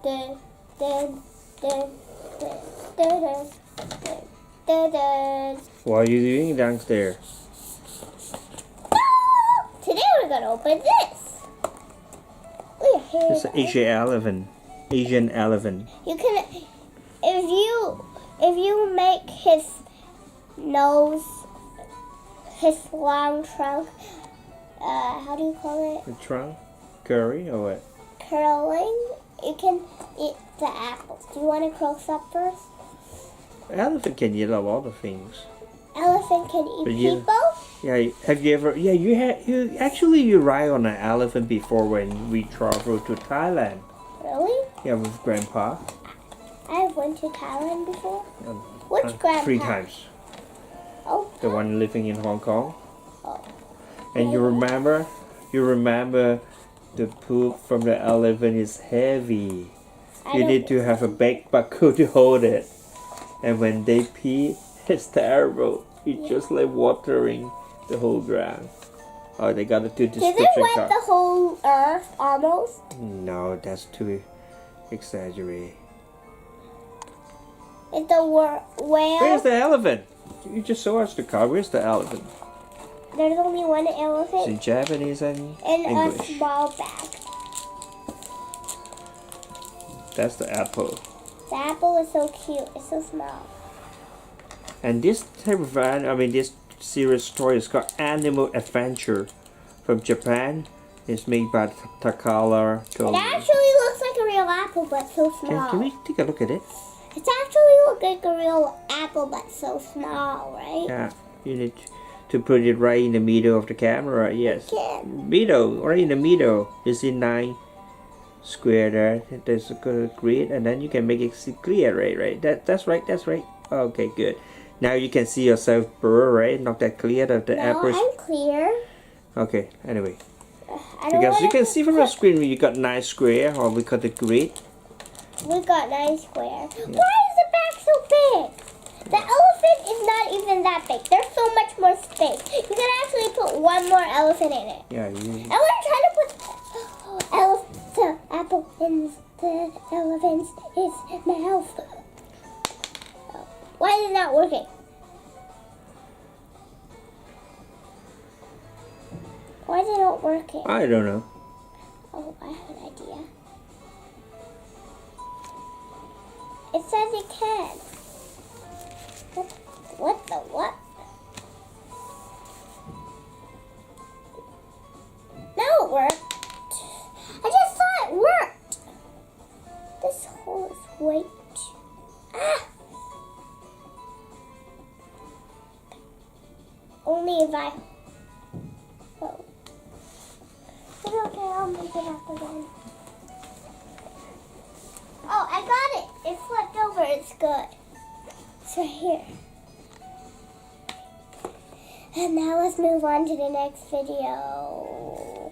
dun, dun, dun, dun, dun, dun, dun, dun. What are you doing downstairs? Today we're gonna open this. We're here. It's an Asian elephant. You can, if you make his nose, his long trunk, how do you call it? The trunk? Curry or what? Curling. You can eat the apples. Do you want to close up first? Elephant can eat a lot of things. Elephant can eat people? Yeah, have you ever? Yeah, you ride on an elephant before when we traveled to Thailand. Really? Yeah, with Grandpa. I went to Thailand before. Which Grandpa? 3 times. Oh. The one living in Hong Kong. Oh. And you remember the poop from the elephant is heavy. You need to have a big bucket to hold it. And when they pee, it's terrible. It's just like watering the whole ground. Oh, they got to do description Did it card. wet the whole earth almost? No, that's too exaggerated. Is the whale? Where's the elephant? You just saw us the car. Where's the elephant? There's only one It's elephant in Japanese and in English. a small bag. That's the apple. The apple is so cute. It's so small. And this type of this series story is called Animal Adventure from Japan. It's made by Takara It Tomy. actually looks like a real apple, but so small. Can we take a look at it? It's actually look like a real apple, but so small, right? Yeah, you need to put it right in the middle of the camera. Yes, Can. middle, right in the middle. You see 9 square there. There's a good grid, and then you can make it clear, right? That's right. Okay, good. Now you can see yourself blur, right? Not that clear that the No, apple. I'm clear. Okay. Anyway, I don't because you wanna can see from the screen when you got 9 square, or we got the grid. We got 9 square. Why is the bag so big? The elephant is not even that big. There's so much more space. You can actually put one more elephant in it. Yeah. And we're trying to put the apple in the elephant's mouth. Why is it not working? Why is it not working? I don't know. Oh, I have an idea. It says it can. What the what? No, it worked. I just saw it worked. This hole is way too... Ah! Only if I... Oh. It's okay, I'll make it up again. Oh, I got it. It flipped over. It's good. It's right here. And now let's move on to the next video.